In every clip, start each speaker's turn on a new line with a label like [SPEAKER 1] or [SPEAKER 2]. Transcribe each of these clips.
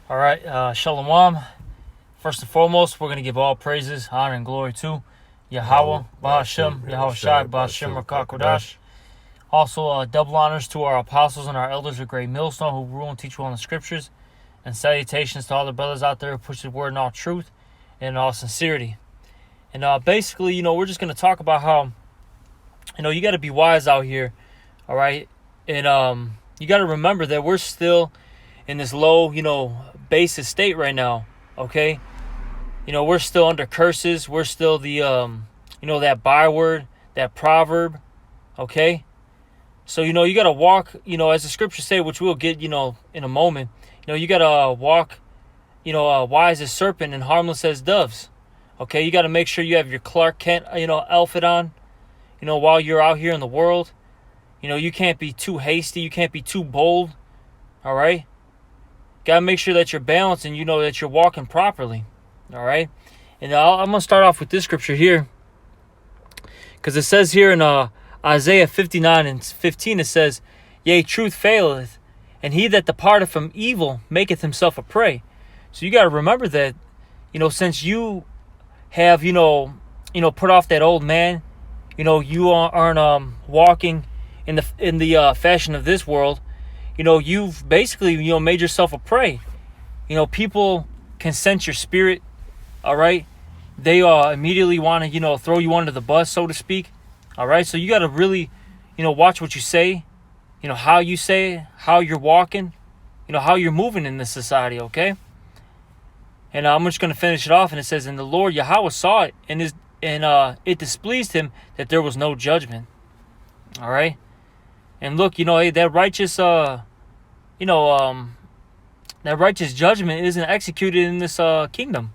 [SPEAKER 1] All right, Shalom. First and foremost, we're going to give all praises, honor, and glory to Yahweh, Bahashem, Yahweh Shai, Bahashem, Rakakodash. Also, double honors to our apostles and our elders of Great Millstone who rule and teach well in the scriptures. And salutations to all the brothers out there who push the word in all truth and in all sincerity. And basically, we're just going to talk about how, you got to be wise out here, all right? And you got to remember that we're still in this low, basis state right now, okay? We're still under curses. We're still the, that byword, that proverb, okay? So, you got to walk, as the scriptures say, which we'll get, in a moment. You got to walk, wise as serpent and harmless as doves, okay? You got to make sure you have your Clark Kent, outfit on, while you're out here in the world. You can't be too hasty. You can't be too bold, all right? Got to make sure that you're balanced and that you're walking properly. All right. And I'm going to start off with this scripture here. Because it says here in Isaiah 59:15, it says, "Yea, truth faileth, and he that departeth from evil maketh himself a prey." So you got to remember that, since you have, put off that old man, you aren't walking in the fashion of this world. You've basically, made yourself a prey. People can sense your spirit, all right? They immediately want to, throw you under the bus, so to speak, all right? So you got to really, watch what you say, how you say it, how you're walking, how you're moving in this society, okay? And I'm just going to finish it off, and it says, "And the Lord Yahweh saw it, and it displeased him that there was no judgment," all right? And look, that righteous, that righteous judgment isn't executed in this kingdom.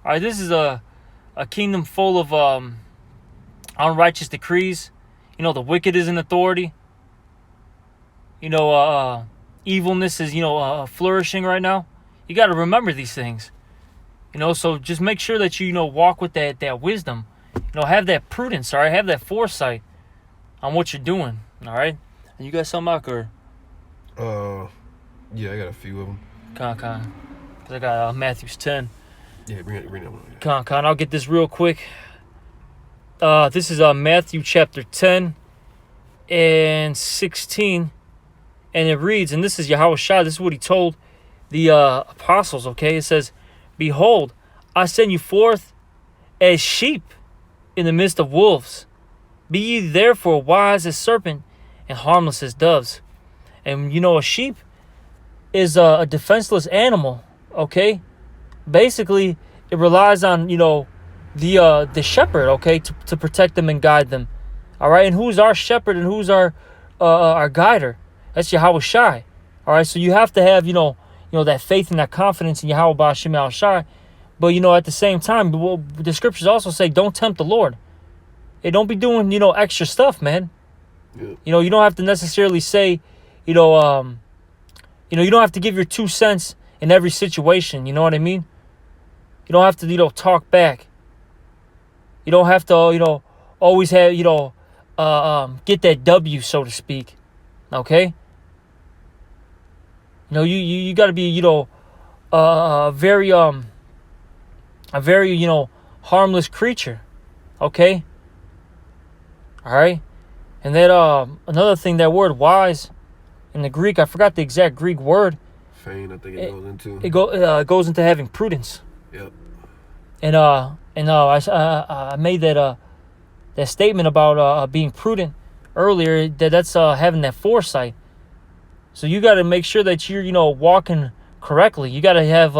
[SPEAKER 1] All right, this is a kingdom full of unrighteous decrees. The wicked is in authority. Evilness is, flourishing right now. You got to remember these things. So just make sure that you, walk with that wisdom. Have that prudence, all right? Have that foresight on what you're doing, all right? And you got some out, or?
[SPEAKER 2] Yeah, I got a few of them.
[SPEAKER 1] Con. Because I got Matthew 10.
[SPEAKER 2] Yeah, bring that one.
[SPEAKER 1] Con. I'll get this real quick. This is Matthew chapter 10 and 16. And it reads, and this is Yahweh Shai, this is what he told the apostles, okay? It says, "Behold, I send you forth as sheep in the midst of wolves. Be ye therefore wise as serpent and harmless as doves." And a sheep is a defenseless animal, okay? Basically, it relies on, the shepherd, okay, to protect them and guide them. All right, and who's our shepherd and who's our guider? That's Yahweh Shai. All right, so you have to have, that faith and that confidence in Yahweh Bahashem Yahweh Shai. But, at the same time, the scriptures also say, don't tempt the Lord. Hey, don't be doing, extra stuff, man. Yeah. You don't have to necessarily say, you don't have to give your 2 cents in every situation. You know what I mean? You don't have to, talk back. You don't have to, always have, get that W, so to speak. Okay? You got to be, a very, harmless creature. Okay? All right? And that, another thing, that word wise in the Greek, I forgot the exact Greek word.
[SPEAKER 2] Feign, I think it goes into.
[SPEAKER 1] It goes into having prudence.
[SPEAKER 2] Yep.
[SPEAKER 1] And I made that statement about being prudent earlier. That's having that foresight. So you got to make sure that you're walking correctly. You got to have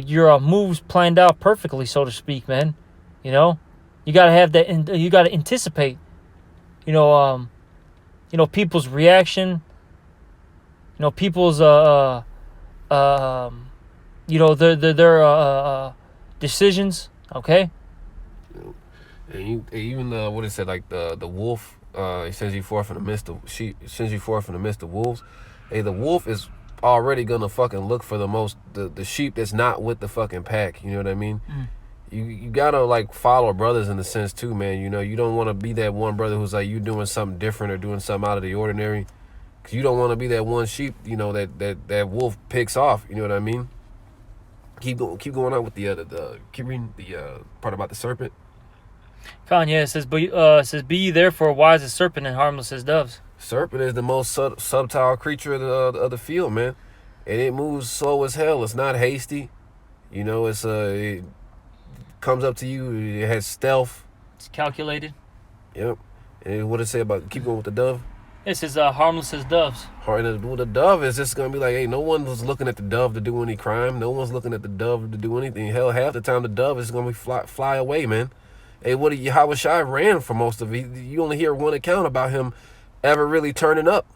[SPEAKER 1] your moves planned out perfectly, so to speak, man. You got to have that, and you got to anticipate. People's reaction. People's their decisions. Okay.
[SPEAKER 2] And even what it said, like the wolf, it sends you forth in the midst of sheep. It sends you forth in the midst of wolves. Hey, the wolf is already gonna fucking look for the sheep that's not with the fucking pack. You know what I mean? Mm. You gotta follow brothers in the sense too, man. You don't want to be that one brother who's like you doing something different or doing something out of the ordinary. Cause you don't want to be that one sheep, you know, that wolf picks off. You know what I mean? Keep going on with keep reading the part about the serpent.
[SPEAKER 1] Kanye, it says, "Be ye therefore wise as serpent and harmless as doves."
[SPEAKER 2] Serpent is the most subtle creature of the field, man, and it moves slow as hell. It's not hasty, you know. It comes up to you. It has stealth.
[SPEAKER 1] It's calculated.
[SPEAKER 2] Yep. And what did it say about keep going with the dove?
[SPEAKER 1] It says, "Harmless as doves."
[SPEAKER 2] The dove is just gonna be like, hey, no one was looking at the dove to do any crime. No one's looking at the dove to do anything. Hell, half the time the dove is gonna be fly away, man. Hey, Yahweh Shai ran for most of it. You only hear one account about him ever really turning up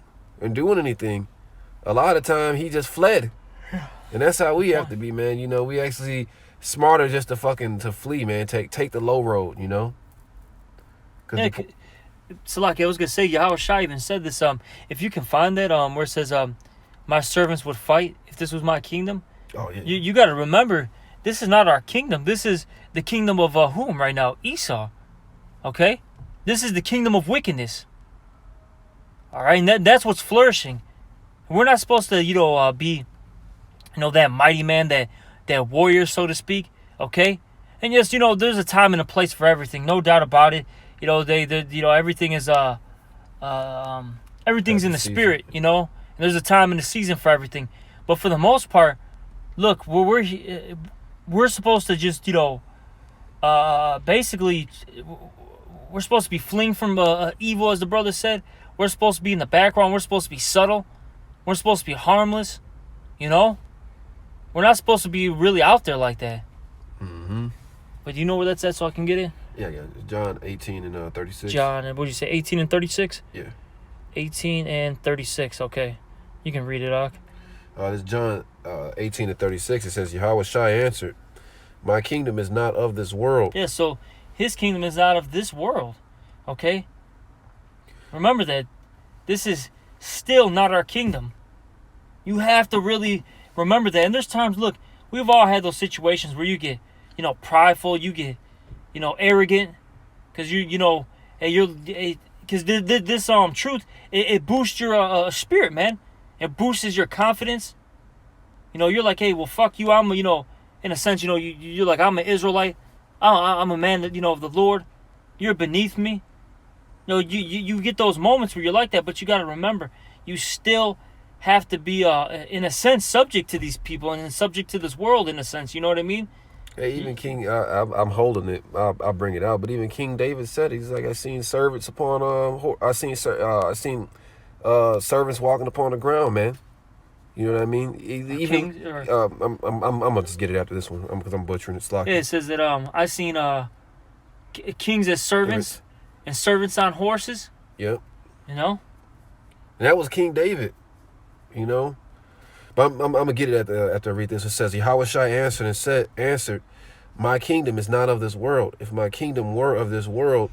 [SPEAKER 2] and doing anything. A lot of time he just fled. And that's how we have to be, man. You know, we actually smarter just to flee, man. Take the low road, you know?
[SPEAKER 1] Yeah, Salaki, I was gonna say, Yahweh Shai even said this. If you can find that, where it says, "My servants would fight if this was my kingdom."
[SPEAKER 2] Oh yeah.
[SPEAKER 1] You got to remember, this is not our kingdom. This is the kingdom of whom right now? Esau. Okay, this is the kingdom of wickedness. All right, and that's what's flourishing. We're not supposed to, be, that mighty man, that warrior, so to speak. Okay, and yes, there's a time and a place for everything, no doubt about it. Everything is everything's in the spirit, and there's a time and a season for everything. But for the most part, look, we're supposed to just, basically, we're supposed to be fleeing from evil, as the brother said. We're supposed to be in the background. We're supposed to be subtle. We're supposed to be harmless. We're not supposed to be really out there like that.
[SPEAKER 2] Mm-hmm.
[SPEAKER 1] But you know where that's at, so I can get it?
[SPEAKER 2] Yeah. John 18 and 36.
[SPEAKER 1] John, what did you say, 18 and 36?
[SPEAKER 2] Yeah.
[SPEAKER 1] 18 and 36, okay. You can read it, Ak.
[SPEAKER 2] This is John 18 and 36. It says, Yahweh Shai answered, "My kingdom is not of this world."
[SPEAKER 1] Yeah, so his kingdom is not of this world, okay? Remember that. This is still not our kingdom. You have to really remember that. And there's times, look, we've all had those situations where you get, prideful, you get, arrogant, because because this truth, it boosts your spirit, man. It boosts your confidence. You're like, hey, well, fuck you. I'm, in a sense, you're like, I'm an Israelite. I'm a man that, of the Lord. You're beneath me. You get those moments where you're like that, but you got to remember, you still have to be, in a sense, subject to these people and subject to this world, in a sense. You know what I mean?
[SPEAKER 2] Hey, even King, I'm holding it. I'll bring it out. But even King David said, he's like, I seen servants upon I seen servants walking upon the ground, man. You know what I mean? Even I'm gonna just get it after this one because I'm butchering it. Slocky.
[SPEAKER 1] Yeah, it says that I seen kings as servants and servants on horses.
[SPEAKER 2] Yep.
[SPEAKER 1] And
[SPEAKER 2] that was King David. But I'm gonna get it after I read this. It says, Yahweh Shai answered, "My kingdom is not of this world. If my kingdom were of this world,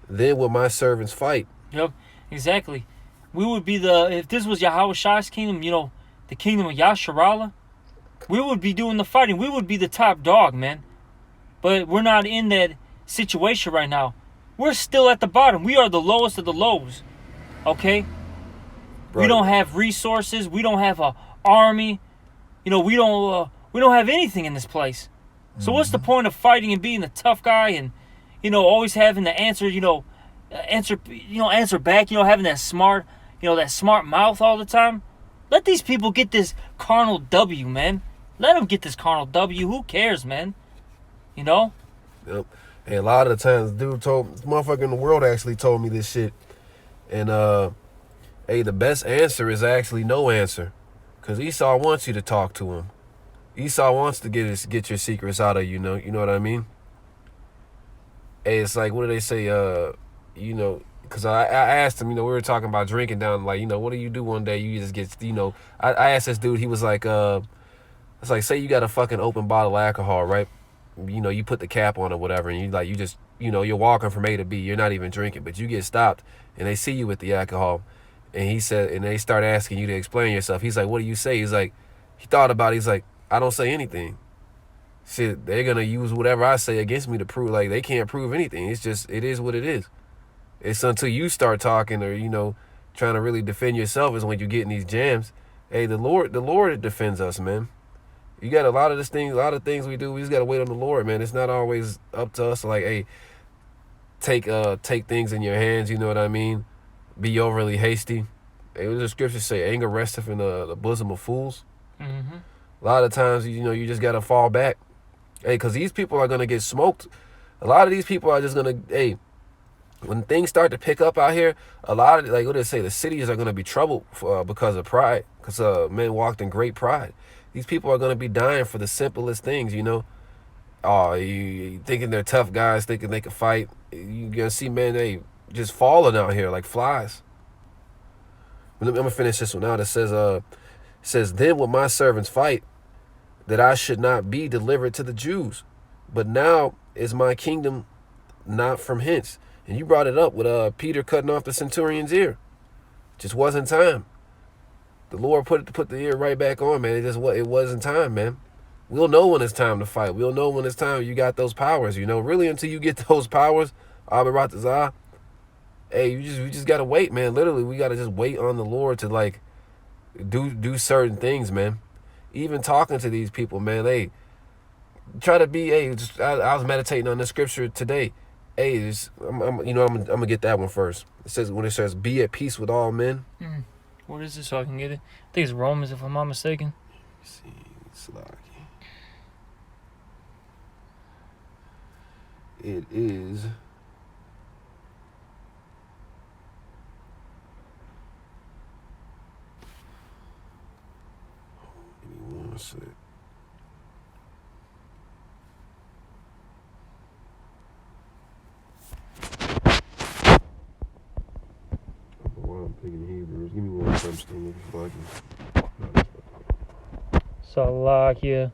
[SPEAKER 2] then would my servants fight."
[SPEAKER 1] Yep, exactly. We would be if this was Yahweh Shai's kingdom, the kingdom of Yasharallah, we would be doing the fighting. We would be the top dog, man. But we're not in that situation right now. We're still at the bottom. We are the lowest of the lows. Okay? Right. We don't have resources. We don't have a army. We don't have anything in this place. So what's the point of fighting and being the tough guy and always having to answer back, having that smart mouth all the time? Let these people get this carnal W, man. Let them get this carnal W. Who cares, man? Yep.
[SPEAKER 2] Hey, a lot of the times, this motherfucker in the world actually told me this shit. And, hey, the best answer is actually no answer. Because Esau wants you to talk to him. Esau wants to get your secrets out of you, you know what I mean? Hey, it's like, what do they say, because I asked him, we were talking about drinking down, like, what do you do one day? You just get, I asked this dude, he was like, it's like, say you got a fucking open bottle of alcohol, right? You put the cap on or whatever, and you're walking from A to B, you're not even drinking, but you get stopped, and they see you with the alcohol, and he said, and they start asking you to explain yourself. He's like, what do you say? He's like, he thought about it, he's like, I don't say anything. Shit, they're gonna use whatever I say against me to prove, like, they can't prove anything. It's just, it is what it is. It's until you start talking or, trying to really defend yourself is when you get in these jams. Hey, the Lord defends us, man. You got a lot of things we do. We just gotta wait on the Lord, man. It's not always up to us. Like, hey, take things in your hands. You know what I mean? Be overly hasty. Hey, what does the scripture say? Anger resteth in the bosom of fools.
[SPEAKER 1] Mm-hmm.
[SPEAKER 2] A lot of times, you just gotta fall back. Hey, because these people are gonna get smoked. A lot of these people are just gonna, hey, when things start to pick up out here, a lot of, like what they say, the cities are gonna be troubled because of pride. Because men walked in great pride. These people are gonna be dying for the simplest things, you know. Oh, you thinking they're tough guys, thinking they can fight. You're gonna see men, they just falling out here like flies. I'm gonna finish this one out. It says, then will my servants fight, that I should not be delivered to the Jews. But now is my kingdom not from hence. And you brought it up with Peter cutting off the centurion's ear. Just wasn't time. The Lord put the ear right back on, man. It wasn't time, man. We'll know when it's time to fight. We'll know when it's time you got those powers, you know. Really, until you get those powers, Abaratazah, hey, you just gotta wait, man. Literally, we gotta just wait on the Lord to like do certain things, man. Even talking to these people, man, hey, try to be, hey, I was meditating on the scripture today. Hey, I'm gonna get that one first. It says, be at peace with all men.
[SPEAKER 1] What is this so I can get it? I think it's Romans, if I'm not mistaken.
[SPEAKER 2] Let's see, Slaki. It is. Give me one sec. I'm thinking Hebrews. Give me one second.
[SPEAKER 1] Salakia.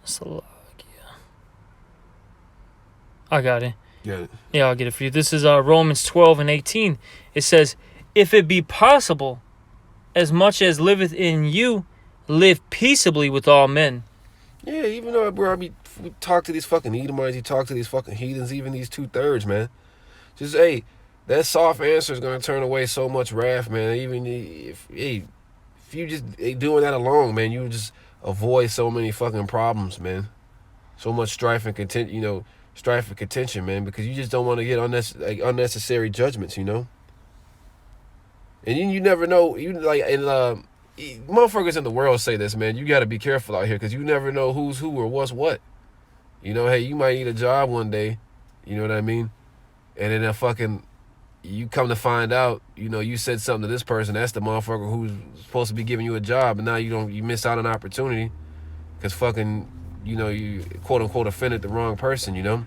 [SPEAKER 1] Salakia. I got it.
[SPEAKER 2] Got it.
[SPEAKER 1] Yeah, I'll get it for you. This is Romans 12 and 18. It says, if it be possible, as much as liveth in you, live peaceably with all men.
[SPEAKER 2] Yeah, even though, bro, we talk to these fucking Edomites, you talk to these fucking heathens, even these 2/3, man. Just, hey, that soft answer is going to turn away so much wrath, man. Even if you just doing that alone, man, you just avoid so many fucking problems, man. So much strife and contention, man, because you just don't want to get unnecessary judgments, you know. And you never know, motherfuckers in the world say this, man. You got to be careful out here because you never know who's who or what's what. You know, hey, you might need a job one day, you know what I mean? And then you come to find out, you know, you said something to this person. That's the motherfucker who's supposed to be giving you a job, and now you miss out on an opportunity because fucking, you know, you quote unquote offended the wrong person, you know.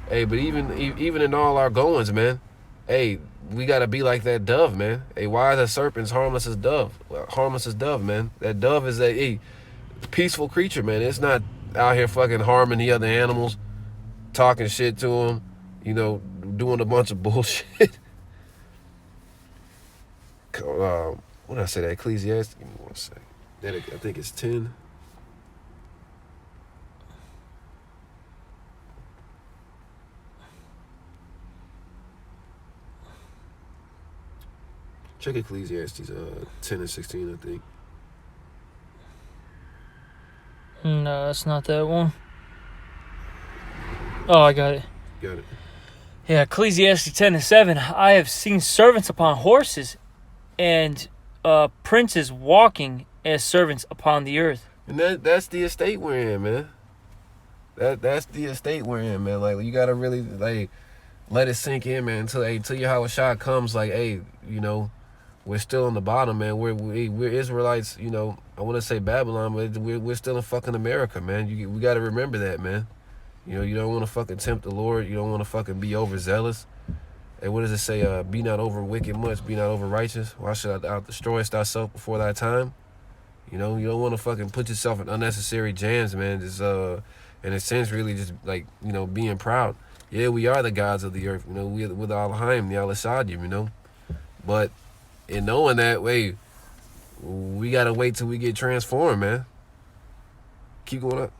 [SPEAKER 2] Hey, but even in all our goings, man, hey, we gotta be like that dove, man. Hey, why are the serpents harmless as dove? Well, harmless as dove, man. That dove is a peaceful creature, man. It's not out here fucking harming the other animals, talking shit to them, you know, doing a bunch of bullshit. What did I say? That Ecclesiastes? Give me one second. I think it's 10. Check Ecclesiastes 10 and 16, I think.
[SPEAKER 1] No, that's not that one. Oh, I got it.
[SPEAKER 2] Got it.
[SPEAKER 1] Yeah, Ecclesiastes 10 and 7. I have seen servants upon horses and princes walking as servants upon the earth.
[SPEAKER 2] And that's the estate we're in, man. That's the estate we're in, man. Like, you gotta really let it sink in, man. Until your shot comes, like, hey, you know, we're still on the bottom, man. We're Israelites, you know. I want to say Babylon, but we're still in fucking America, man. We got to remember that, man. You know, you don't want to fucking tempt the Lord. You don't want to fucking be overzealous. And what does it say? Be not over wicked much, be not over righteous. Why should thou destroy thyself before thy time? You know, you don't want to fucking put yourself in unnecessary jams, man. Just in a sense, really just like, you know, being proud. Yeah, we are the gods of the earth. You know, we're the Elohim, the Al-Shadim, you know. But in knowing that, way, we gotta wait till we get transformed, man. Keep going up.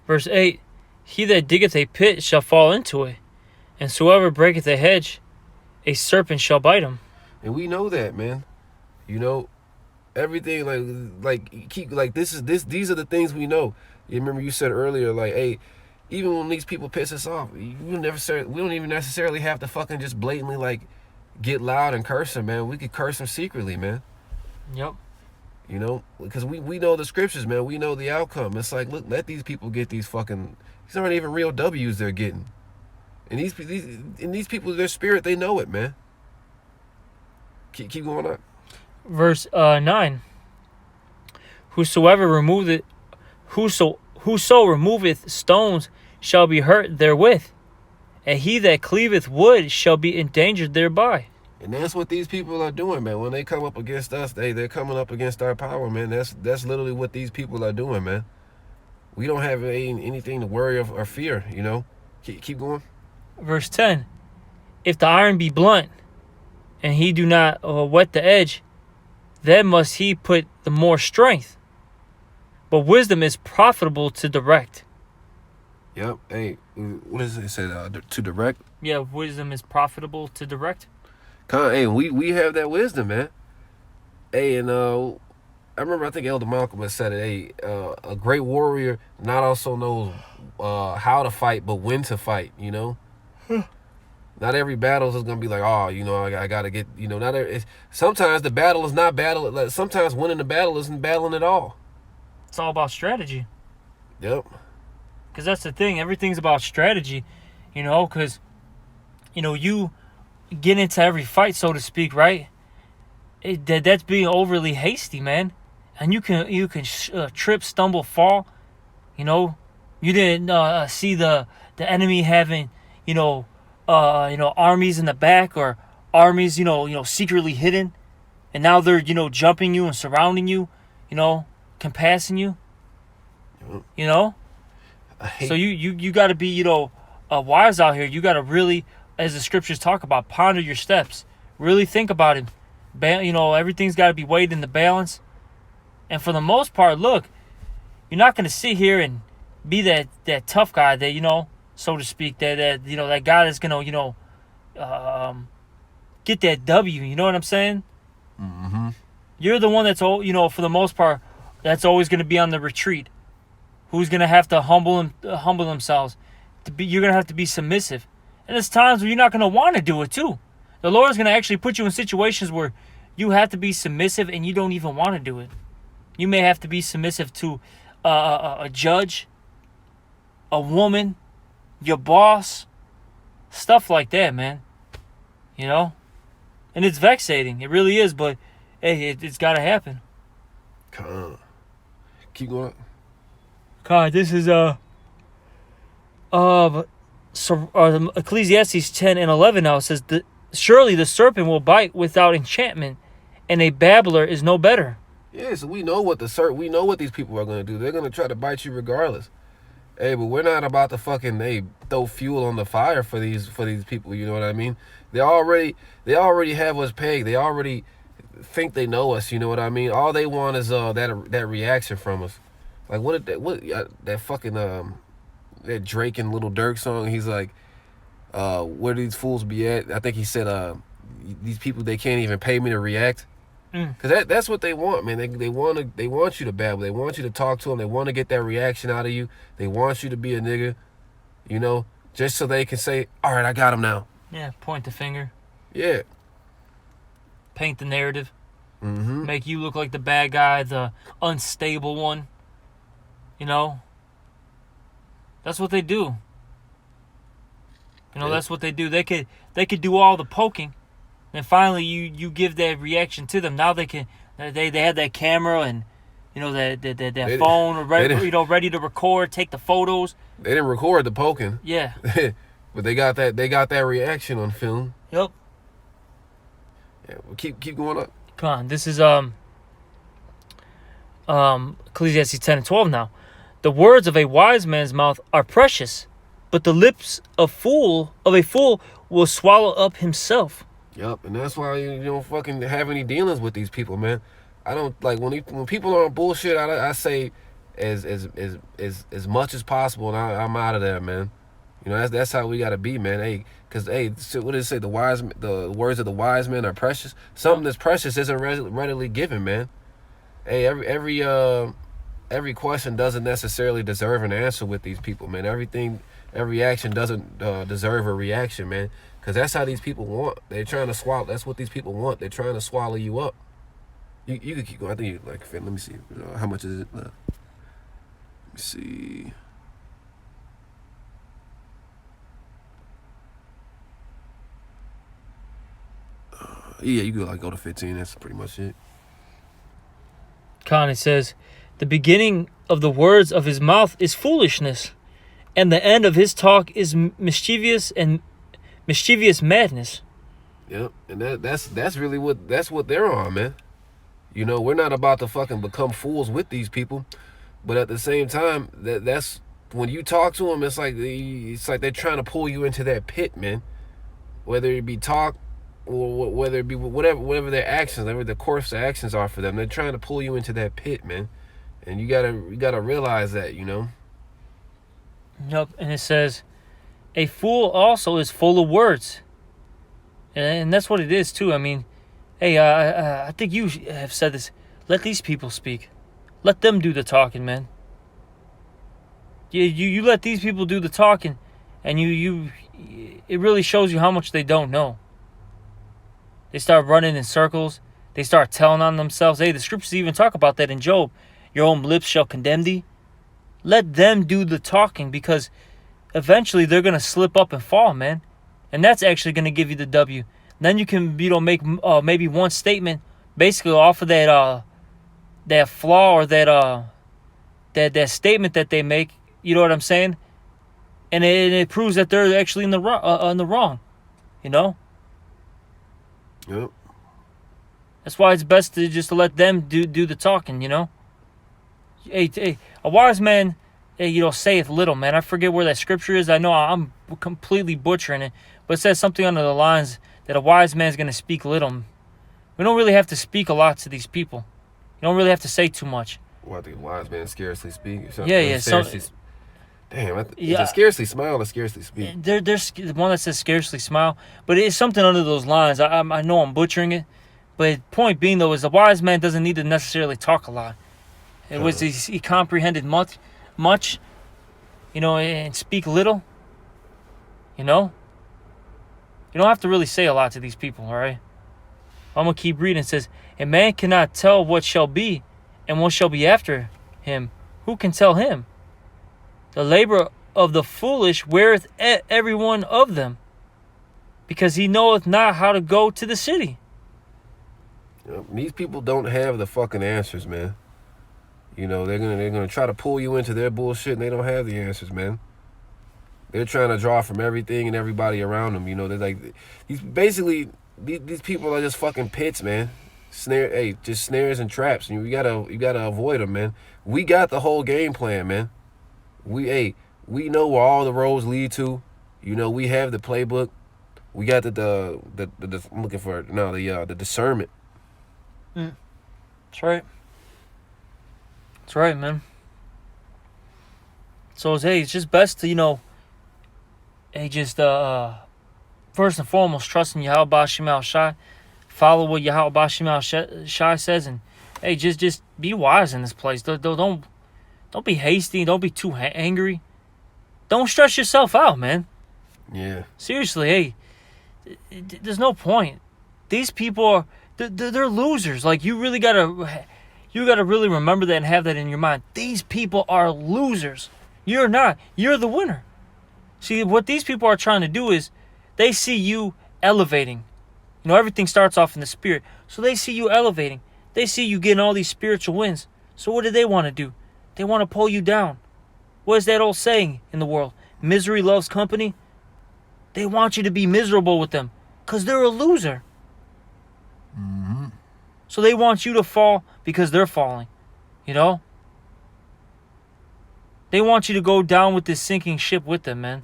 [SPEAKER 1] Verse 8, he that diggeth a pit shall fall into it, and whosoever breaketh a hedge, a serpent shall bite him.
[SPEAKER 2] And we know that, man. You know, everything these are the things we know. You remember you said earlier, like, hey, even when these people piss us off, we don't even necessarily have to fucking just blatantly like get loud and curse them, man. We could curse them secretly, man.
[SPEAKER 1] Yep.
[SPEAKER 2] You know, because we know the scriptures, man. We know the outcome. It's like, look, let these people get these fucking. These aren't even real W's they're getting. And these people, their spirit, they know it, man. Keep going on.
[SPEAKER 1] Verse 9. Whoso removeth stones shall be hurt therewith, and he that cleaveth wood shall be endangered thereby.
[SPEAKER 2] And that's what these people are doing, man. When they come up against us, they're coming up against our power, man. That's literally what these people are doing, man. We don't have anything to worry or fear, you know. Keep going.
[SPEAKER 1] Verse 10. If the iron be blunt, and he do not whet the edge, then must he put the more strength. But wisdom is profitable to direct.
[SPEAKER 2] Yep. Hey, what does it say? To direct?
[SPEAKER 1] Yeah, wisdom is profitable to direct.
[SPEAKER 2] Hey, we have that wisdom, man. Hey, and I remember, I think Elder Malcolm has said it. Hey, a great warrior not also knows how to fight, but when to fight. You know, not every battle is gonna be like, oh, you know, I gotta get, you know, sometimes the battle is not battle. Sometimes winning the battle isn't battling at all.
[SPEAKER 1] It's all about strategy.
[SPEAKER 2] Yep.
[SPEAKER 1] Because that's the thing. Everything's about strategy, you know, because, you know, you get into every fight, so to speak, right? That's being overly hasty, man. And you can trip, stumble, fall. You know, you didn't see the enemy having, armies in the back, or armies, secretly hidden, and now they're, jumping you and surrounding you, compassing you. You know, so you got to be, wise out here. You got to really, as the scriptures talk about, ponder your steps. Really think about it. Everything's got to be weighed in the balance. And for the most part, look, you're not going to sit here and be that tough guy that, so to speak, that guy that's going to, get that W. You know what I'm saying?
[SPEAKER 2] Mm-hmm.
[SPEAKER 1] You're the one that's, for the most part, that's always going to be on the retreat. Who's going to have to humble themselves. You're going to have to be submissive. And there's times where you're not going to want to do it too. The Lord is going to actually put you in situations where you have to be submissive and you don't even want to do it. You may have to be submissive to a judge, a woman, your boss, stuff like that, man. And it's vexating. It really is, but hey, it's got to happen.
[SPEAKER 2] Keep going.
[SPEAKER 1] God, this is Ecclesiastes 10 and 11 now. It says, surely the serpent will bite without enchantment, and a babbler is no better.
[SPEAKER 2] Yeah, so we know what these people are going to do. They're going to try to bite you regardless. Hey, but we're not about to fucking throw fuel on the fire for these people. You know what I mean? They already have us pegged. They already think they know us. You know what I mean? All they want is that reaction from us. Like that fucking that Drake and Lil Durk song. He's like, where do these fools be at? I think he said, these people, they can't even pay me to react. Cause that's what they want, man. They want you to babble. They want you to talk to them. They want to get that reaction out of you. They want you to be a nigga, just so they can say, all right, I got him now.
[SPEAKER 1] Yeah, point the finger.
[SPEAKER 2] Yeah.
[SPEAKER 1] Paint the narrative.
[SPEAKER 2] Mm-hmm.
[SPEAKER 1] Make you look like the bad guy, the unstable one. That's what they do. That's what they do. They could do all the poking. And finally, you give that reaction to them. Now they can. They had that camera and that phone ready to record, take the photos.
[SPEAKER 2] They didn't record the poking.
[SPEAKER 1] Yeah.
[SPEAKER 2] But they got that reaction on film.
[SPEAKER 1] Yep.
[SPEAKER 2] Yeah. Well, keep going up.
[SPEAKER 1] Come on. This is Ecclesiastes 10 and 12 now. The words of a wise man's mouth are precious, but the lips of a fool will swallow up himself.
[SPEAKER 2] Yup, and that's why you don't fucking have any dealings with these people, man. I don't like when people are on bullshit. I say, as much as possible, and I'm out of there, man. You know, that's how we gotta be, man. Hey, cause what did it say? The words of the wise men are precious. Something that's precious isn't readily given, man. Hey, every question doesn't necessarily deserve an answer with these people, man. Every action doesn't deserve a reaction, man. Cause that's how these people want. They're trying to swallow. That's what these people want. They're trying to swallow you up. You can keep going. I think you like. Let me see. How much is it? Let me see. Yeah, you could like go to 15. That's pretty much it.
[SPEAKER 1] Khan, it says, the beginning of the words of his mouth is foolishness, and the end of his talk is mischievous madness.
[SPEAKER 2] Yep, and that's really what they're on, man. You know, we're not about to fucking become fools with these people, but at the same time, that's when you talk to them, it's like they're trying to pull you into that pit, man. Whether it be talk or whether it be whatever their actions, whatever the course of actions are for them, they're trying to pull you into that pit, man. And you gotta realize that, you know.
[SPEAKER 1] Yep, and it says, a fool also is full of words, and that's what it is too. I mean, hey, I think you have said this. Let these people speak. Let them do the talking, man. You let these people do the talking, and it really shows you how much they don't know. They start running in circles. They start telling on themselves. Hey, the scriptures even talk about that in Job. Your own lips shall condemn thee. Let them do the talking, because eventually they're going to slip up and fall, man. And that's actually going to give you the W. Then you can, make maybe one statement basically off of that flaw or that statement that they make. You know what I'm saying? And it proves that they're actually in the wrong. You know?
[SPEAKER 2] Yep.
[SPEAKER 1] That's why it's best to just let them do the talking, you know? Hey, a wise man, saith little, man. I forget where that scripture is. I know I'm completely butchering it, but it says something under the lines that a wise man is going to speak little. We don't really have to speak a lot to these people. You don't really have to say too much.
[SPEAKER 2] Well, I think a wise man scarcely speak.
[SPEAKER 1] Yeah.
[SPEAKER 2] Damn, is it scarcely smile or scarcely speak?
[SPEAKER 1] There's the one that says scarcely smile, but it's something under those lines. I know I'm butchering it, but point being, though, is a wise man doesn't need to necessarily talk a lot. It was he comprehended much, and speak little. You know, you don't have to really say a lot to these people. All right, I'm gonna keep reading. It says, "A man cannot tell what shall be, and what shall be after him. Who can tell him? The labor of the foolish weareth every one of them, because he knoweth not how to go to the city."
[SPEAKER 2] These people don't have the fucking answers, man. You know, they're gonna try to pull you into their bullshit, and they don't have the answers, man. They're trying to draw from everything and everybody around them. You know, they're like these people are just fucking pits, man. Just snares and traps, and you gotta avoid them, man. We got the whole game plan, man. We know where all the roads lead to. You know, we have the playbook. We got the I'm looking for it now, the discernment.
[SPEAKER 1] That's right. That's right, man. So it's just best to, first and foremost, trust in Yahweh Bashim Al Shai. Follow what Yahweh Bashim Al Shai says, and just be wise in this place. Don't be hasty. Don't be too angry. Don't stress yourself out, man.
[SPEAKER 2] Yeah.
[SPEAKER 1] Seriously, there's no point. These people are they're losers. Like, you gotta really remember that and have that in your mind. These people are losers. You're not. You're the winner. See, what these people are trying to do is they see you elevating. Everything starts off in the spirit. So they see you elevating. They see you getting all these spiritual wins. So what do they want to do? They want to pull you down. What is that old saying in the world? Misery loves company. They want you to be miserable with them because they're a loser.
[SPEAKER 2] Mm-hmm.
[SPEAKER 1] So they want you to fall because they're falling. They want you to go down with this sinking ship with them, man.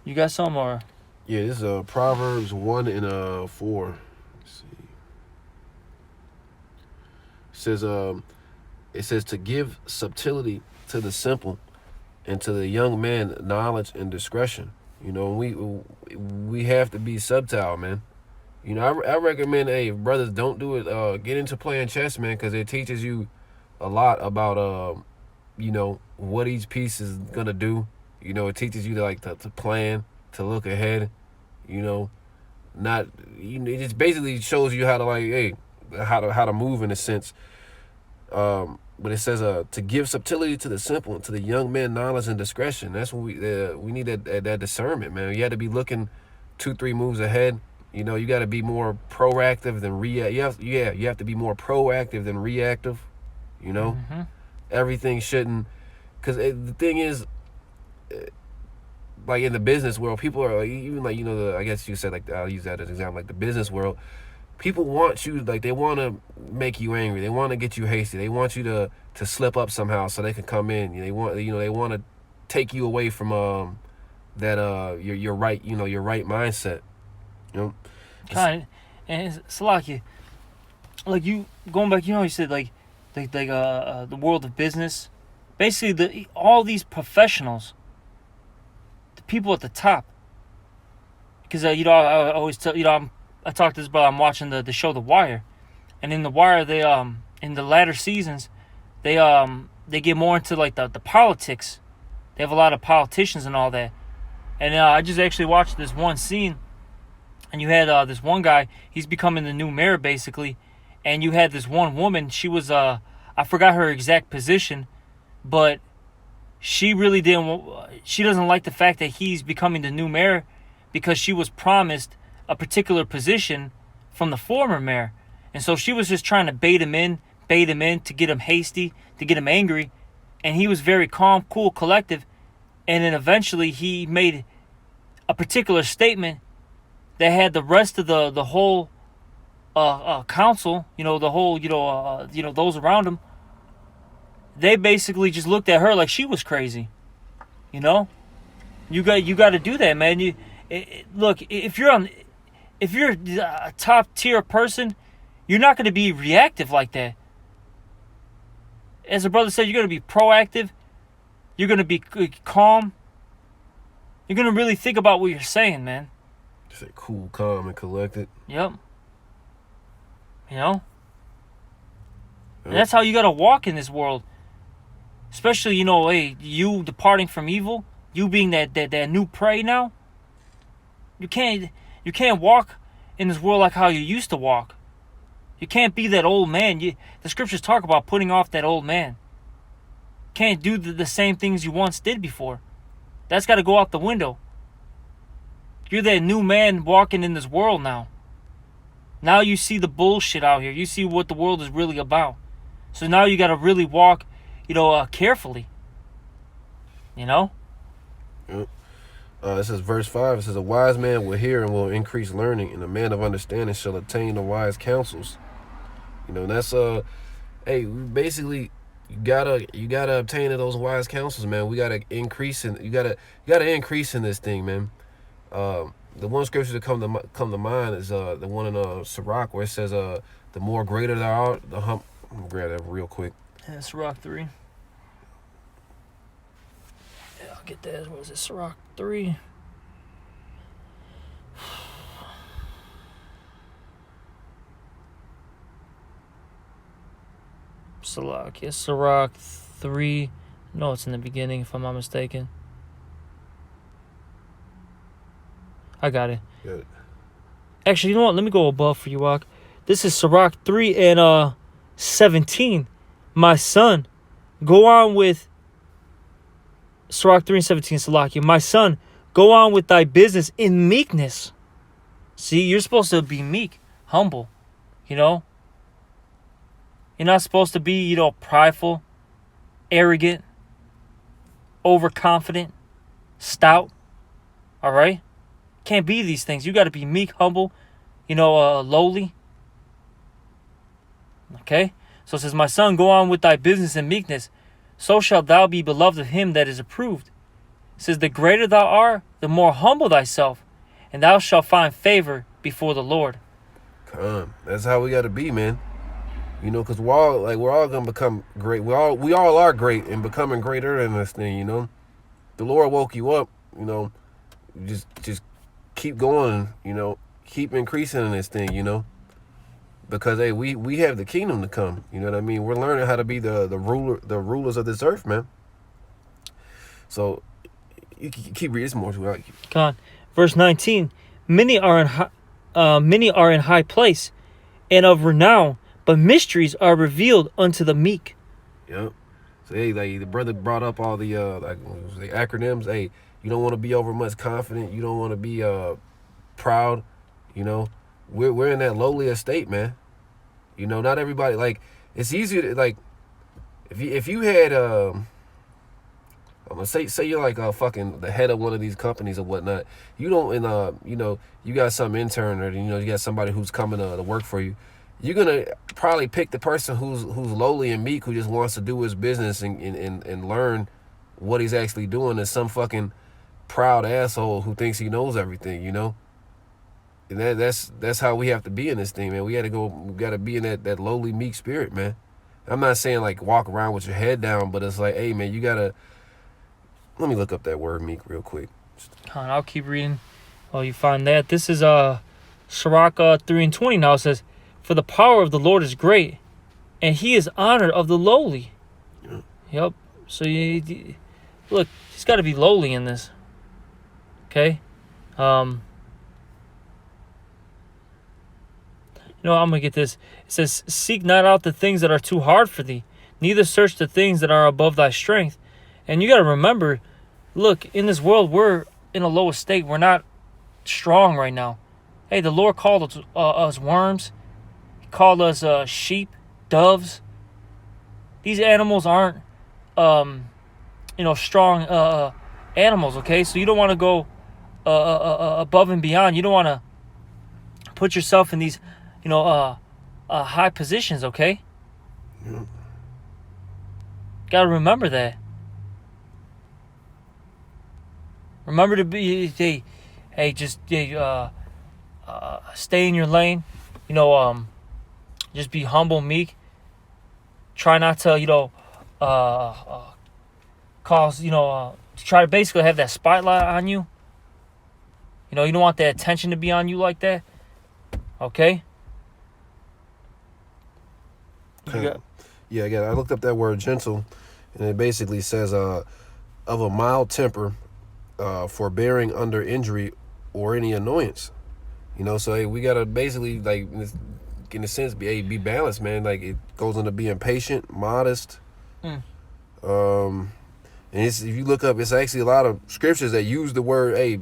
[SPEAKER 1] You got some or?
[SPEAKER 2] Yeah, this is Proverbs 1 and 4. Let's see. It says, it says to give subtlety to the simple, and to the young man knowledge and discretion. You know, we have to be subtle, man. You know, I recommend, hey, brothers, don't do it. Get into playing chess, man, because it teaches you a lot about, you know, what each piece is gonna do. You know, it teaches you to plan, to look ahead. You know, not it just basically shows you how to how to move in a sense. But it says to give subtlety to the simple and to the young man knowledge and discretion. That's what we need, that discernment, man. You had to be looking 2-3 moves ahead. You know, you got to be more proactive than reactive. You have to be more proactive than reactive. You know, everything shouldn't, because the thing is, like in the business world, people are even like, you know, I guess you said, like, I'll use that as an example, like the business world. People want you, like, they want to make you angry. They want to get you hasty. They want you to slip up somehow so they can come in. They want to take you away from your right, your right mindset. You know,
[SPEAKER 1] kind, and it's like you going back. You know, you said like the world of business. Basically, all these professionals, the people at the top. Because you know, I always tell, you know, I talked to this about, I'm watching the show The Wire, and in The Wire, they in the latter seasons, they get more into like the politics. They have a lot of politicians and all that. And I just actually watched this one scene, and you had this one guy. He's becoming the new mayor basically, and you had this one woman. She was I forgot her exact position, but she really didn't. She doesn't like the fact that he's becoming the new mayor, because she was promised a particular position from the former mayor. And so she was just trying to bait him in to get him hasty, to get him angry. And he was very calm, cool, collective. And then eventually he made a particular statement that had the rest of the whole council, you know, the whole, those around him, they basically just looked at her like she was crazy. You know? You got to do that, man. Look, if you're a top tier person, you're not going to be reactive like that. As the brother said, you're going to be proactive. You're going to be calm. You're going to really think about what you're saying, man.
[SPEAKER 2] Just say cool, calm, and collected.
[SPEAKER 1] Yep. You know? Yep. And that's how you got to walk in this world. Especially, you know, hey, you departing from evil, you being that new prey now. You can't walk in this world like how you used to walk. You can't be that old man. The scriptures talk about putting off that old man. Can't do the same things you once did before. That's got to go out the window. You're that new man walking in this world now. Now you see the bullshit out here. You see what the world is really about. So now you got to really walk, carefully. You know?
[SPEAKER 2] Yep. It says, verse 5, it says, a wise man will hear and will increase learning, and a man of understanding shall attain the wise counsels. You know, that's, hey, basically, you gotta obtain those wise counsels, man. We gotta increase you gotta increase in this thing, man. The one scripture that come to mind is the one in Sirach, where it says, the more greater thou art, the I'm gonna grab that real quick.
[SPEAKER 1] Yeah, Sirach 3. Yeah, I'll get that. What was it? Sirach 3. Sirach. Yes, Sirach 3. No, it's in the beginning, if I'm not mistaken. I got it.
[SPEAKER 2] Good.
[SPEAKER 1] Actually, you know what? Let me go above for you, Wak. This is Sirach 3 and 17. My son, go on with Sirach 3 and 17, Salakia. My son, go on with thy business in meekness. See, you're supposed to be meek, humble, you know? You're not supposed to be, prideful, arrogant, overconfident, stout, all right? Can't be these things. You got to be meek, humble, lowly. Okay? So it says, my son, go on with thy business in meekness. So shalt thou be beloved of him that is approved. It says, the greater thou art, the more humble thyself, and thou shalt find favor before the Lord.
[SPEAKER 2] Come. That's how we got to be, man. You know, because we're all gonna become great. We all are great and becoming greater in this thing. You know, the Lord woke you up. You know, just keep going. You know, keep increasing in this thing. You know, because hey, we have the kingdom to come. You know what I mean? We're learning how to be the rulers of this earth, man. So you keep reading. It's more to it.
[SPEAKER 1] God, verse 19. Many are in high place, and of renown, but mysteries are revealed unto the meek.
[SPEAKER 2] Yep. So hey, like the brother brought up all the the acronyms. Hey, you don't want to be over much confident. You don't want to be proud. You know, we're in that lowly estate, man. You know, not everybody, like, it's easier to, like, if you had I'm gonna say you're like fucking the head of one of these companies or whatnot. You don't, you know, you got some intern or, you know, you got somebody who's coming to work for you. You're gonna probably pick the person who's lowly and meek, who just wants to do his business and learn what he's actually doing, than some fucking proud asshole who thinks he knows everything, you know. And that's how we have to be in this thing, man. We gotta be in that lowly, meek spirit, man. I'm not saying like walk around with your head down, but it's like, hey, man, you gotta. Let me look up that word meek real quick.
[SPEAKER 1] I'll keep reading. Oh, you find that. This is Sirach 3:20 now. It says, "For the power of the Lord is great, and he is honored of the lowly."
[SPEAKER 2] Yeah.
[SPEAKER 1] Yep. So you look, he's got to be lowly in this. Okay. You know, I'm going to get this. It says, "Seek not out the things that are too hard for thee, neither search the things that are above thy strength." And you got to remember, look, in this world, we're in a low state. We're not strong right now. Hey, the Lord called us worms. He called us sheep, doves. These animals aren't, strong animals, okay? So you don't want to go above and beyond. You don't want to put yourself in these, high positions, okay?
[SPEAKER 2] Yeah.
[SPEAKER 1] Got to remember that. Remember to be, stay in your lane. Just be humble, meek. Try not to, try to basically have that spotlight on you. You don't want the attention to be on you like that. Okay?
[SPEAKER 2] Yeah, again, I looked up that word gentle, and it basically says of a mild temper, forbearing under injury or any annoyance. So hey, we gotta basically, like, in a sense, be balanced, man. Like, it goes into being patient, modest. And if you look up, it's actually a lot of scriptures that use the word,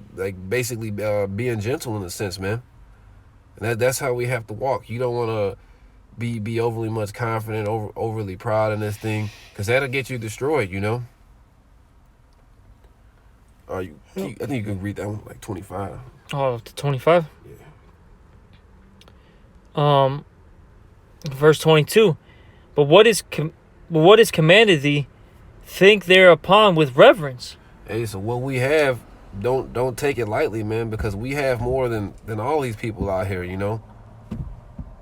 [SPEAKER 2] basically being gentle in a sense, man. And that's how we have to walk. You don't want to be overly much confident, overly proud in this thing, because that'll get you destroyed, I think you can read that one, like 25.
[SPEAKER 1] Oh, to 25?
[SPEAKER 2] Yeah.
[SPEAKER 1] Verse 22. But what is commanded thee, think thereupon with reverence.
[SPEAKER 2] Hey, so what we have, don't take it lightly, man, because we have more than all these people out here,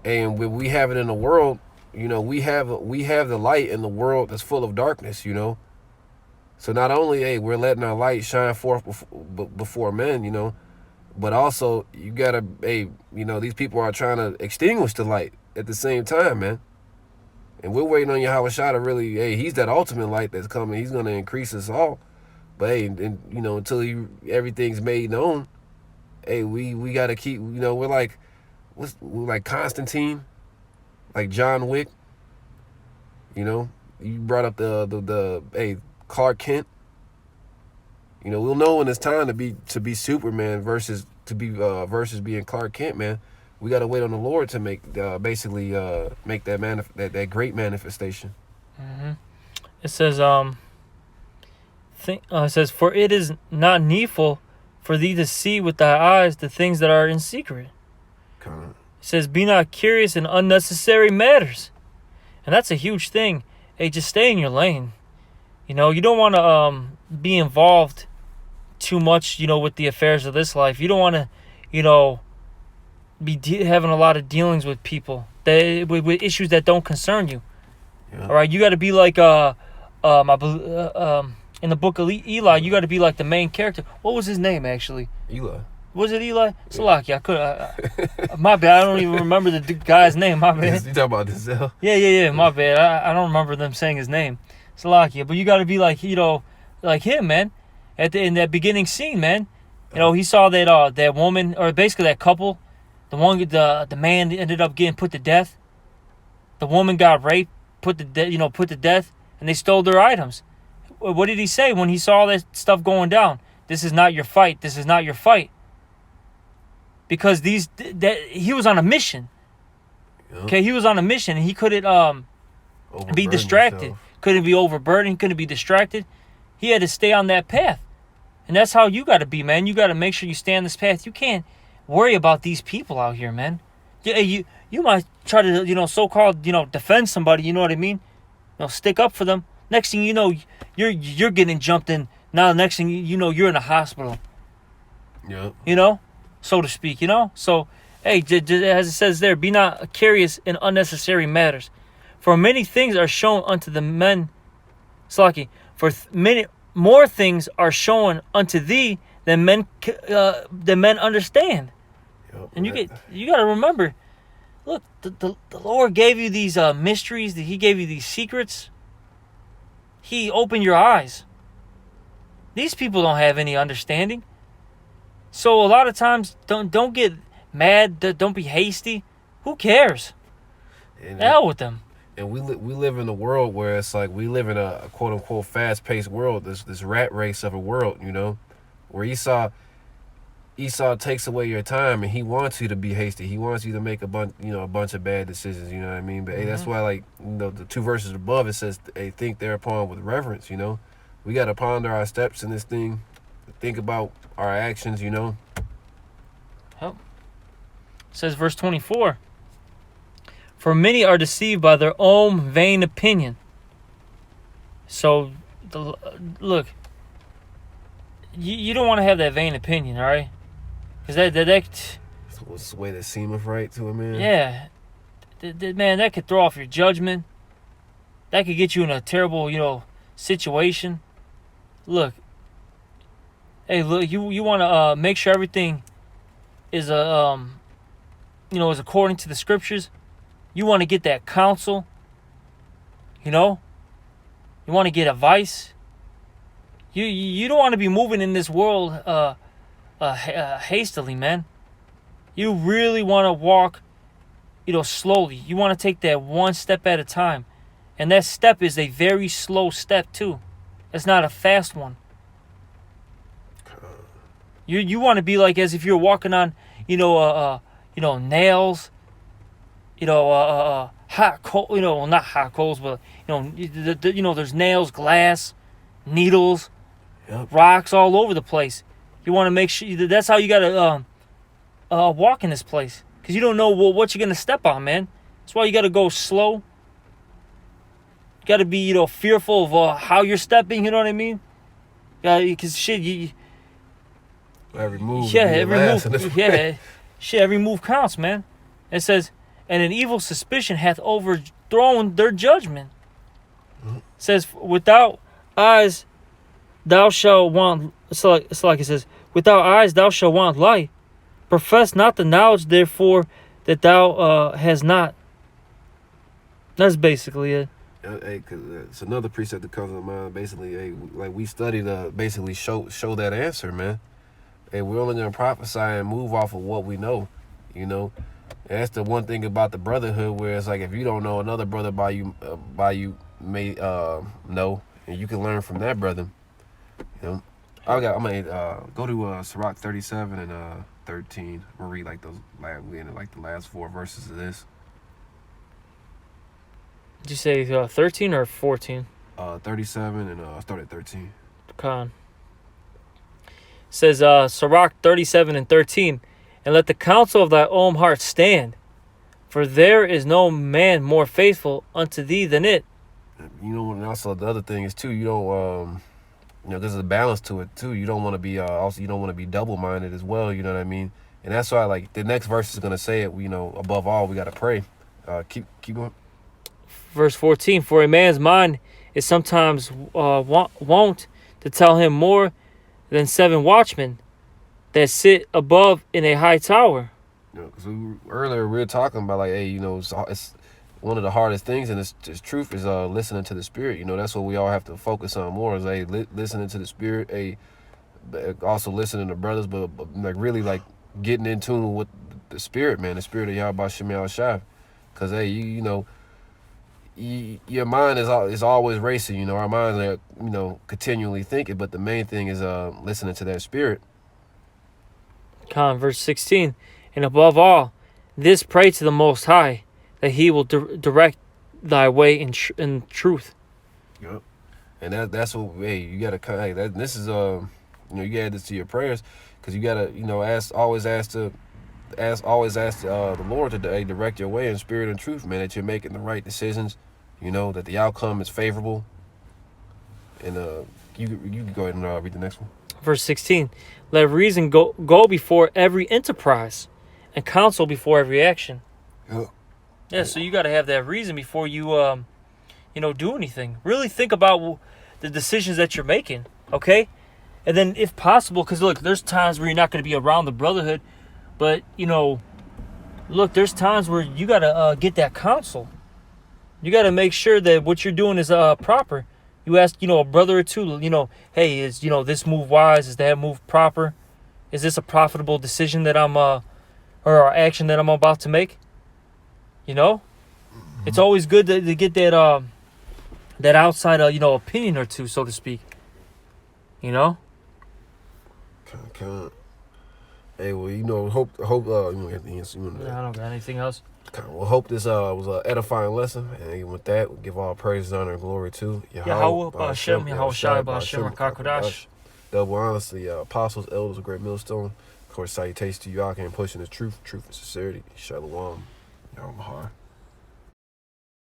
[SPEAKER 2] And when we have it in the world, we have the light in the world that's full of darkness, So not only, we're letting our light shine forth before men, but also you gotta, these people are trying to extinguish the light at the same time, man. And we're waiting on Yahweh Shah to really, he's that ultimate light that's coming. He's gonna increase us all. But until everything's made known, we gotta keep, we're like Constantine, like John Wick. You brought up the Clark Kent. We'll know when it's time to be Superman versus being Clark Kent, man. We gotta wait on the Lord to make that great manifestation.
[SPEAKER 1] Mm-hmm. It says for it is not needful for thee to see with thy eyes the things that are in secret.
[SPEAKER 2] Come on.
[SPEAKER 1] It says, be not curious in unnecessary matters. And that's a huge thing. Hey, just stay in your lane. You don't want to be involved too much, with the affairs of this life. You don't want to, be having a lot of dealings with people. with issues that don't concern you.
[SPEAKER 2] Yeah.
[SPEAKER 1] All right, you got to be like in the book of Eli, you got to be like the main character. What was his name actually?
[SPEAKER 2] Eli.
[SPEAKER 1] Was it Eli? Salaki, I could. My bad. I don't even remember the guy's name. My bad.
[SPEAKER 2] You talking about Denzel?
[SPEAKER 1] Yeah. My bad. I don't remember them saying his name. Salakia. But you got to be like, like him, man. In that beginning scene, man. He saw that woman, or basically that couple. The man ended up getting put to death. The woman got raped, put to death, and they stole their items. What did he say when he saw that stuff going down? This is not your fight. This is not your fight. Because he was on a mission. Yep. Okay, he was on a mission, and he couldn't be distracted.
[SPEAKER 2] Himself.
[SPEAKER 3] Couldn't be overburdened. Couldn't be distracted. He had to stay on that path, and that's how you got to be, man. You got to make sure you stay on this path. You can't worry about these people out here, man. You might try to so-called defend somebody. You know what I mean? Stick up for them. Next thing you know, you're getting jumped in. Now the next thing you know, you're in a hospital.
[SPEAKER 2] Yeah.
[SPEAKER 1] So to speak, So, hey, as it says there, be not curious in unnecessary matters. For many things are shown unto the men, Slaki, many more things are shown unto thee than men understand.
[SPEAKER 2] Yep.
[SPEAKER 1] And you got to remember, look, the Lord gave you these mysteries, that He gave you these secrets. He opened your eyes. These people don't have any understanding. So a lot of times, don't get mad. Don't be hasty. Who cares? Hell with them.
[SPEAKER 2] And we live in a world where it's like we live in a quote unquote fast paced world. This rat race of a world, where Esau takes away your time, and he wants you to be hasty. He wants you to make a bunch of bad decisions. You know what I mean? But hey, that's why the two verses above it says, "Hey, think thereupon with reverence." We got to ponder our steps in this thing. Think about our actions,
[SPEAKER 1] Yep. It says verse 24. For many are deceived by their own vain opinion. So, look, you don't want to have that vain opinion, all right? Because
[SPEAKER 2] What's the way that seemeth right to a man?
[SPEAKER 1] Yeah. Man, that could throw off your judgment. That could get you in a terrible, situation. Look. Hey, look, you want to make sure everything is is according to the scriptures. You want to get that counsel. You want to get advice. You don't want to be moving in this world hastily, man. You really want to walk, slowly. You want to take that one step at a time, and that step is a very slow step too. It's not a fast one. You want to be like as if you're walking on, nails, hot coal, not hot coals, but there's nails, glass, needles, rocks all over the place. You want to make sure that's how you gotta walk in this place, because you don't know what you're gonna step on, man. That's why you gotta go slow. You gotta be fearful of how you're stepping. You know what I mean? Yeah, because shit,
[SPEAKER 2] every move.
[SPEAKER 1] Every move counts, man. It says, and an evil suspicion hath overthrown their judgment. It says, without eyes thou shalt want. It's like it says, without eyes thou shalt want light. Profess not the knowledge, therefore, that thou hast not. That's basically it.
[SPEAKER 2] Hey, cause it's another precept that comes to mind. Basically, hey, like we study to basically show that answer, man. Hey, we're only gonna prophesy and move off of what we know, And that's the one thing about the brotherhood, where it's like if you don't know, another brother by you may know, and you can learn from that brother. I'm gonna go to Sirach 37 and 13. We'll read the last 4 verses of this.
[SPEAKER 1] Did you say 13 or 14?
[SPEAKER 2] 37 and start at 13.
[SPEAKER 1] Con. Says Sirach 37 and 13, and let the counsel of thy own heart stand, for there is no man more faithful unto thee than it.
[SPEAKER 2] And also the other thing is too, you don't there's a balance to it too. You don't want to be you don't want to be double-minded as well. You know what I mean? And that's why the next verse is gonna say it. Above all, we gotta pray. Keep going.
[SPEAKER 1] Verse 14, for a man's mind is sometimes wont to tell him more than 7 watchmen that sit above in a high tower.
[SPEAKER 2] You know, 'cause earlier we were talking about like, hey, you know, it's one of the hardest things, and it's truth is listening to the Spirit. You know, that's what we all have to focus on more is listening to the Spirit. Also listening to brothers, but like really like getting in tune with the Spirit, man, the Spirit of Yahweh Shem Yahushua. Because hey, you know, your mind is always racing. You know, our minds are, you know, continually thinking, but the main thing is listening to that Spirit.
[SPEAKER 1] Verse 16, and above all, this pray to the Most High, that He will direct thy way in truth.
[SPEAKER 2] Yep, and that's what you gotta. Hey, this is you know, you add this to your prayers, because you gotta, you know, always ask the Lord to direct your way in spirit and truth, man. That you're making the right decisions, you know, that the outcome is favorable. And you can go ahead and read the next one.
[SPEAKER 1] Verse 16, let reason go before every enterprise, and counsel before every action. Yeah, so you got to have that reason before you, you know, do anything. Really think about the decisions that you're making, okay? And then, if possible, because look, there's times where you're not going to be around the brotherhood, but you know, look, there's times where you got to get that counsel. You got to make sure that what you're doing is proper. You ask, you know, a brother or two, you know, hey, is, you know, this move wise? Is that move proper? Is this a profitable decision that I'm, or action that I'm about to make? You know, it's always good to get that that outside, you know, opinion or two, so to speak. You know.
[SPEAKER 2] Hey, well, you know, hope you know,
[SPEAKER 1] I don't got anything else.
[SPEAKER 2] Well, hope this was an edifying lesson, and with that, we give all praise, honor, and glory to
[SPEAKER 1] Yahweh, Ba'ashem, Yahushai, Ba'ashem, Rakakodash.
[SPEAKER 2] Double honors to the apostles, elders of Great Millstone. Of course, salutations to you all, and pushing the truth and sincerity. Shalom. Yahweh Mahar.